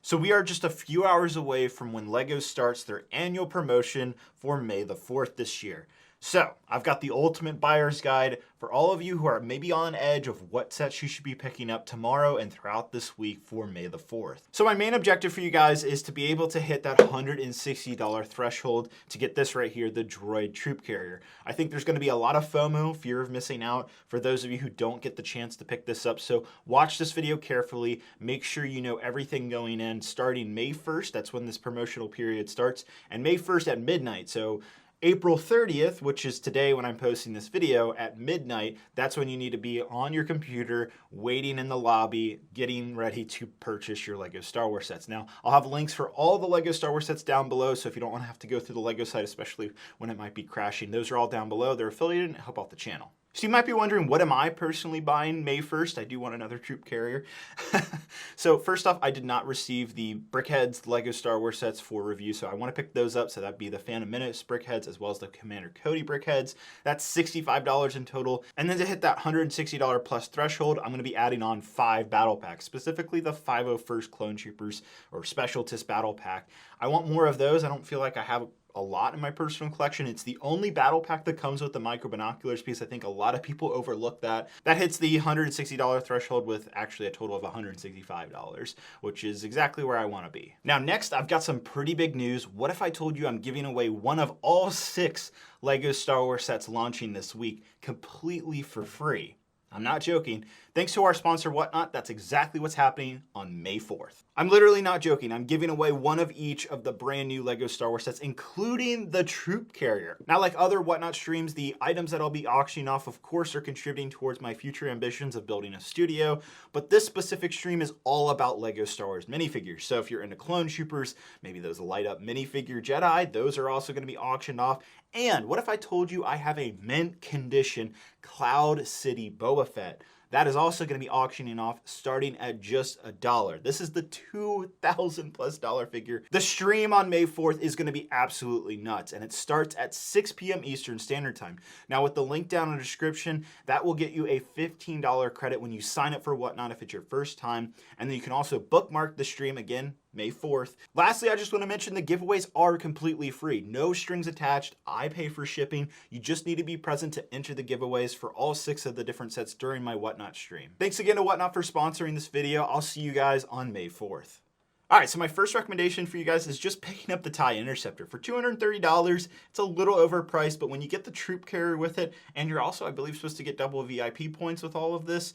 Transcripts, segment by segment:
So we are just a few hours away from when LEGO starts their annual promotion for May the 4th this year. So I've got the ultimate buyer's guide for all of you who are maybe on edge of what sets you should be picking up tomorrow and throughout this week for May the 4th. So my main objective for you guys is to be able to hit that $160 threshold to get this right here, the Droid Troop Carrier. I think there's going to be a lot of FOMO, fear of missing out, for those of you who don't get the chance to pick this up. So watch this video carefully. Make sure you know everything going in starting May 1st. That's when this promotional period starts. And May 1st at midnight. So April 30th, which is today when I'm posting this video, at midnight, that's when you need to be on your computer, waiting in the lobby, getting ready to purchase your LEGO Star Wars sets. Now, I'll have links for all the LEGO Star Wars sets down below, so if you don't want to have to go through the LEGO site, especially when it might be crashing, those are all down below. They're affiliated and help out the channel. So you might be wondering, what am I personally buying May 1st? I do want another troop carrier. So first off, I did not receive the Brickheads LEGO Star Wars sets for review, so I want to pick those up. So that'd be the Phantom Menace Brickheads as well as the Commander Cody Brickheads. That's $65 in total. And then to hit that $160 plus threshold, I'm going to be adding on 5 battle packs, specifically the 501st Clone Troopers or Specialist Battle Pack. I want more of those. I don't feel like I have a lot in my personal collection. It's the only battle pack that comes with the micro binoculars piece. I think a lot of people overlook that. That hits the $160 threshold with actually a total of $165, which is exactly where I want to be. Now next, I've got some pretty big news. What if I told you I'm giving away one of all 6 LEGO Star Wars sets launching this week completely for free? I'm not joking. Thanks to our sponsor, Whatnot, that's exactly what's happening on May 4th. I'm literally not joking. I'm giving away one of each of the brand new LEGO Star Wars sets, including the Troop Carrier. Now, like other Whatnot streams, the items that I'll be auctioning off, of course, are contributing towards my future ambitions of building a studio, but this specific stream is all about LEGO Star Wars minifigures. So if you're into Clone Troopers, maybe those light up minifigure Jedi, those are also going to be auctioned off. And what if I told you I have a mint condition Cloud City Boba Fett? That is also going to be auctioning off starting at just $1. This is the $2,000+ figure. The stream on May 4th is going to be absolutely nuts, and it starts at 6 p.m. Eastern Standard Time. Now, with the link down in the description, that will get you a $15 credit when you sign up for Whatnot if it's your first time, and then you can also bookmark the stream again, May 4th. Lastly, I just want to mention the giveaways are completely free. No strings attached. I pay for shipping. You just need to be present to enter the giveaways for all 6 of the different sets during my Whatnot stream. Thanks again to Whatnot for sponsoring this video. I'll see you guys on May 4th. All right, so my first recommendation for you guys is just picking up the TIE Interceptor. For $230, it's a little overpriced, but when you get the Troop Carrier with it, and you're also, I believe, supposed to get double VIP points with all of this,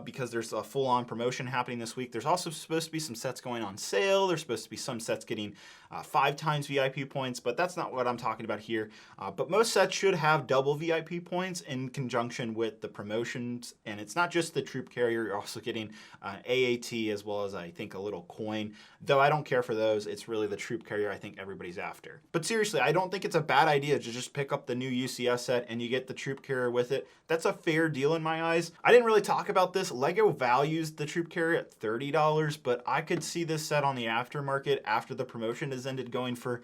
because there's a full-on promotion happening this week. There's also supposed to be some sets going on sale. There's supposed to be some sets getting 5 times VIP points, but that's not what I'm talking about here. But most sets should have double VIP points in conjunction with the promotions, and it's not just the Troop Carrier. You're also getting AAT as well as, I think, a little coin. Though I don't care for those, it's really the Troop Carrier I think everybody's after. But seriously, I don't think it's a bad idea to just pick up the new UCS set and you get the Troop Carrier with it. That's a fair deal in my eyes. I didn't really talk about this. LEGO values the Troop Carrier at $30, but I could see this set on the aftermarket after the promotion has ended going for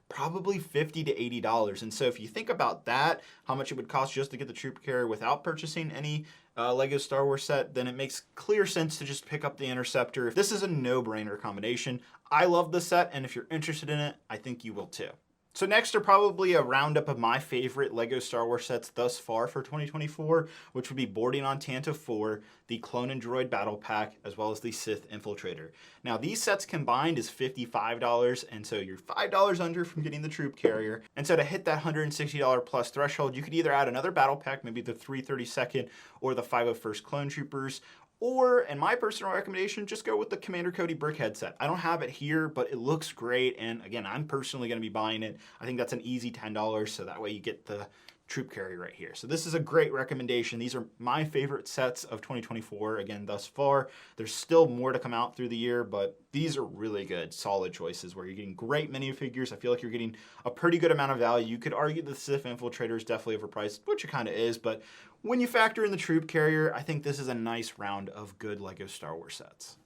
probably $50 to $80. And so if you think about that, how much it would cost just to get the Troop Carrier without purchasing any LEGO Star Wars set, then it makes clear sense to just pick up the Interceptor. This is a no-brainer combination. I love the set, and if you're interested in it, I think you will too. So next are probably a roundup of my favorite LEGO Star Wars sets thus far for 2024, which would be Boarding on Tantive 4, the Clone and Droid Battle Pack, as well as the Sith Infiltrator. Now these sets combined is $55, and so you're $5 under from getting the Troop Carrier. And so to hit that $160 plus threshold, you could either add another battle pack, maybe the 332nd or the 501st Clone Troopers, or, in my personal recommendation, just go with the Commander Cody Brickhead set. I don't have it here, but it looks great, and again, I'm personally going to be buying it. I think that's an easy $10, so that way you get the Troop Carrier right here. So this is a great recommendation. These are my favorite sets of 2024, again, thus far. There's still more to come out through the year, but these are really good, solid choices where you're getting great minifigures. I feel like you're getting a pretty good amount of value. You could argue the Sith Infiltrator is definitely overpriced, which it kind of is, but when you factor in the Troop Carrier, I think this is a nice round of good LEGO Star Wars sets.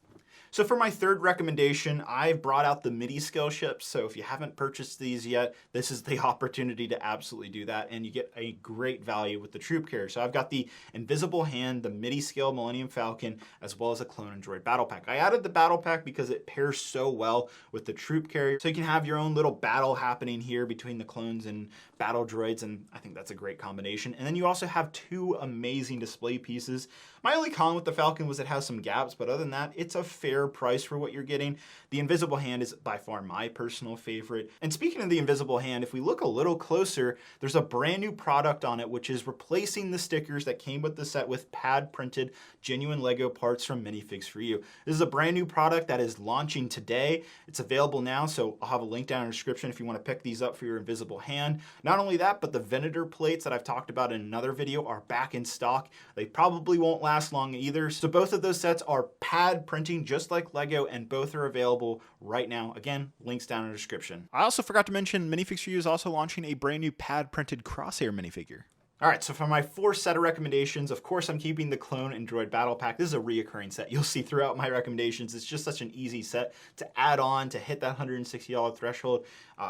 So for my third recommendation, I've brought out the Midi scale ships. So if you haven't purchased these yet, this is the opportunity to absolutely do that. And you get a great value with the troop carrier. So I've got the Invisible Hand, the Midi scale Millennium Falcon, as well as a Clone and Droid battle pack. I added the battle pack because it pairs so well with the troop carrier. So you can have your own little battle happening here between the clones and battle droids. And I think that's a great combination. And then you also have two amazing display pieces. My only con with the Falcon was it has some gaps, but other than that, it's a fair price for what you're getting. The Invisible Hand is by far my personal favorite. And speaking of the Invisible Hand, if we look a little closer, there's a brand new product on it, which is replacing the stickers that came with the set with pad printed genuine Lego parts from Minifigs For You. This is a brand new product that is launching today. It's available now, so I'll have a link down in the description if you want to pick these up for your Invisible Hand. Not only that, but the Venator plates that I've talked about in another video are back in stock. They probably won't last long either. So both of those sets are pad printing just like Lego, and both are available right now. Again, links down in the description. I also forgot to mention Minifigs For You is also launching a brand new pad printed Crosshair minifigure. All right, so for my fourth set of recommendations, of course, I'm keeping the Clone and Droid Battle Pack. This is a reoccurring set. You'll see throughout my recommendations. It's just such an easy set to add on to hit that $160 threshold.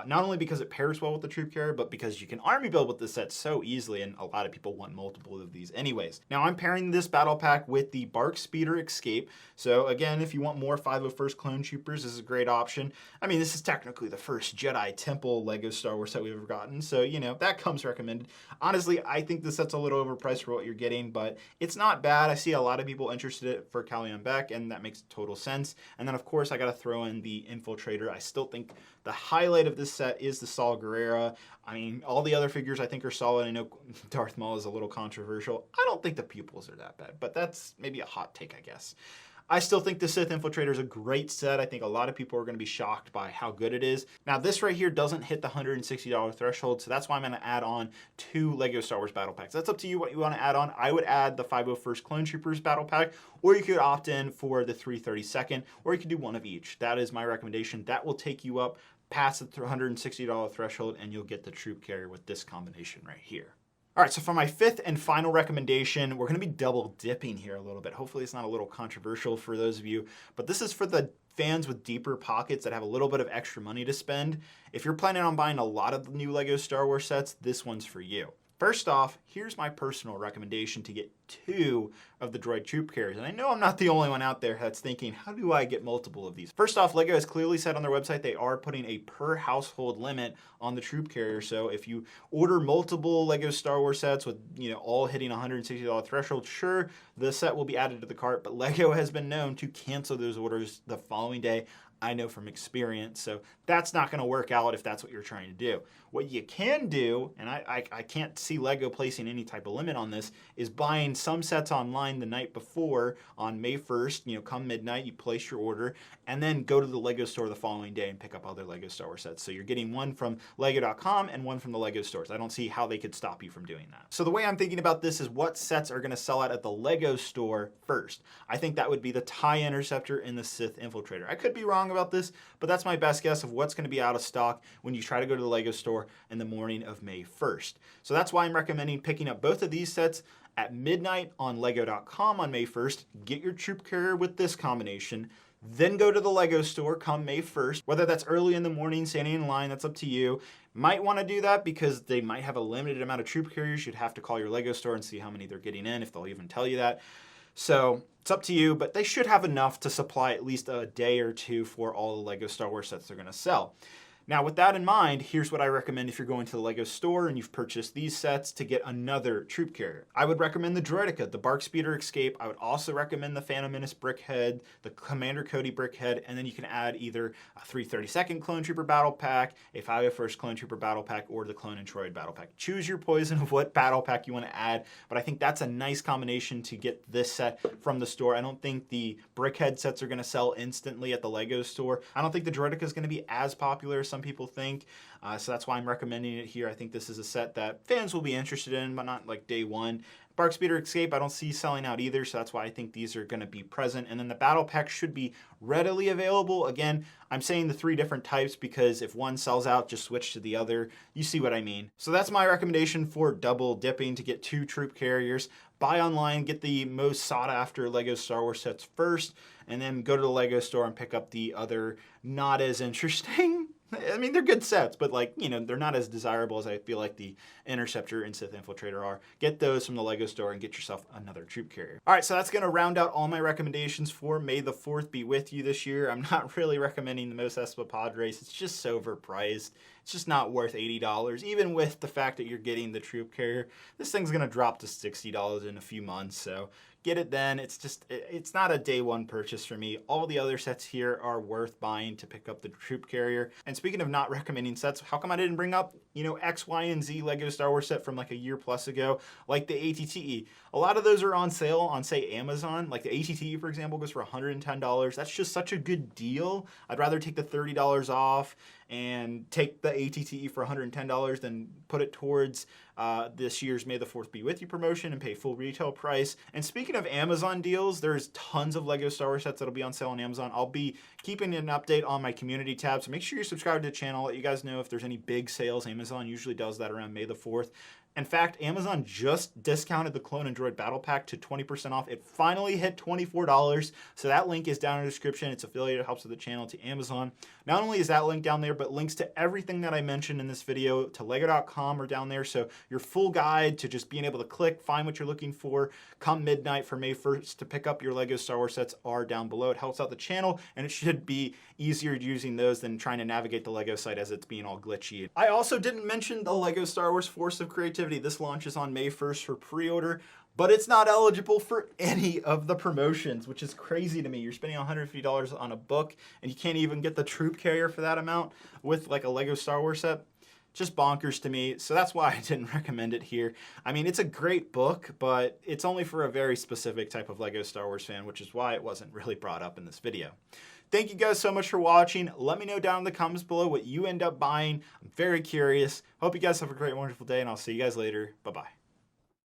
Not only because it pairs well with the troop carrier, but because you can army build with this set so easily, and a lot of people want multiple of these anyways. Now, I'm pairing this battle pack with the Bark Speeder Escape. So again, if you want more 501st Clone Troopers, this is a great option. I mean, this is technically the first Jedi Temple Lego Star Wars set we've ever gotten, so, you know, that comes recommended. Honestly, I think this set's a little overpriced for what you're getting, but it's not bad. I see a lot of people interested in it for Callion Beck, and that makes total sense. And then, of course, I got to throw in the Infiltrator. I still think the highlight of this set is the Saw Gerrera. I mean, all the other figures I think are solid. I know Darth Maul is a little controversial. I don't think the pupils are that bad, but that's maybe a hot take, I guess. I still think the Sith Infiltrator is a great set. I think a lot of people are going to be shocked by how good it is. Now, this right here doesn't hit the $160 threshold, so that's why I'm going to add on 2 Lego Star Wars battle packs. That's up to you what you want to add on. I would add the 501st Clone Troopers battle pack, or you could opt in for the 332nd, or you could do one of each. That is my recommendation. That will take you up past the $160 threshold, and you'll get the troop carrier with this combination right here. All right, so for my fifth and final recommendation, we're going to be double dipping here a little bit. Hopefully it's not a little controversial for those of you, but this is for the fans with deeper pockets that have a little bit of extra money to spend. If you're planning on buying a lot of the new Lego Star Wars sets, this one's for you. First off, here's my personal recommendation to get 2 of the droid troop carriers. And I know I'm not the only one out there that's thinking, how do I get multiple of these? First off, Lego has clearly said on their website they are putting a per household limit on the troop carrier. So if you order multiple Lego Star Wars sets with, you know, all hitting $160 threshold, sure, the set will be added to the cart, but Lego has been known to cancel those orders the following day. I know from experience, so that's not going to work out if that's what you're trying to do. What you can do, and I can't see Lego placing any type of limit on this, is buying some sets online the night before on May 1st, you know, come midnight, you place your order, and then go to the Lego store the following day and pick up other Lego Star Wars sets. So you're getting one from Lego.com and one from the Lego stores. I don't see how they could stop you from doing that. So the way I'm thinking about this is what sets are going to sell out at the Lego store first. I think that would be the TIE Interceptor and the Sith Infiltrator. I could be wrong about this, but that's my best guess of what's going to be out of stock when you try to go to the Lego store in the morning of May 1st. So that's why I'm recommending picking up both of these sets at midnight on Lego.com on May 1st. Get your troop carrier with this combination, then go to the Lego store come May 1st. Whether that's early in the morning, standing in line, that's up to you. Might want to do that because they might have a limited amount of troop carriers. You'd have to call your Lego store and see how many they're getting in, if they'll even tell you that. So it's up to you, but they should have enough to supply at least a day or two for all the Lego Star Wars sets they're going to sell. Now, with that in mind, here's what I recommend if you're going to the Lego store and you've purchased these sets to get another troop carrier. I would recommend the Droideka, the Bark Speeder Escape. I would also recommend the Phantom Menace Brickhead, the Commander Cody Brickhead, and then you can add either a 332nd Clone Trooper Battle Pack, a 501st Clone Trooper Battle Pack, or the Clone and Droid Battle Pack. Choose your poison of what battle pack you want to add, but I think that's a nice combination to get this set from the store. I don't think the Brickhead sets are going to sell instantly at the Lego store. I don't think the Droideka is going to be as popular as some people think, so that's why I'm recommending it here. I think this is a set that fans will be interested in, but not like day one. Bark Speeder Escape I don't see selling out either, so that's why I think these are going to be present. And then the battle pack should be readily available. Again, I'm saying the 3 different types because if one sells out, just switch to the other. You see what I mean. So that's my recommendation for double dipping, to get 2 troop carriers. Buy online, get the most sought after LEGO Star Wars sets first, and then go to the LEGO store and pick up the other not as interesting. I mean, they're good sets, but like, you know, they're not as desirable as I feel like the Interceptor and Sith Infiltrator are. Get those from the LEGO store and get yourself another troop carrier. All right, so that's going to round out all my recommendations for May the 4th be with you this year. I'm not really recommending the Mos Espa Padres. It's just so overpriced. It's just not worth $80, even with the fact that you're getting the troop carrier. This thing's going to drop to $60 in a few months, so get it then. It's not a day one purchase for me. All the other sets here are worth buying to pick up the troop carrier. And speaking of not recommending sets, how come I didn't bring up, you know, X, Y, and Z LEGO Star Wars set from like a year plus ago, like the ATTE? A lot of those are on sale on, say, Amazon. Like the ATTE, for example, goes for $110. That's just such a good deal. I'd rather take the $30 off and take the ATTE for $110 than put it towards this year's May the 4th Be With You promotion and pay full retail price. And speaking of Amazon deals, there's tons of LEGO Star Wars sets that'll be on sale on Amazon. I'll be keeping an update on my community tab, so make sure you're subscribed to the channel. I'll let you guys know if there's any big sales. Amazon usually does that around May the 4th. In fact, Amazon just discounted the Clone and Droid Battle Pack to 20% off. It finally hit $24, so that link is down in the description. It's affiliated, it helps with the channel, to Amazon. Not only is that link down there, but links to everything that I mentioned in this video to lego.com are down there, so your full guide to just being able to click, find what you're looking for, come midnight for May 1st to pick up your LEGO Star Wars sets are down below. It helps out the channel, and it should be easier using those than trying to navigate the LEGO site as it's being all glitchy. I also didn't mention the LEGO Star Wars Force of Creativity. This launches on May 1st for pre-order, but it's not eligible for any of the promotions, which is crazy to me. You're spending $150 on a book, and you can't even get the troop carrier for that amount with like a LEGO Star Wars set. Just bonkers to me, so that's why I didn't recommend it here. I mean, it's a great book, but it's only for a very specific type of LEGO Star Wars fan, which is why it wasn't really brought up in this video. Thank you guys so much for watching. Let me know down in the comments below what you end up buying. I'm very curious. Hope you guys have a great, wonderful day, and I'll see you guys later. Bye-bye.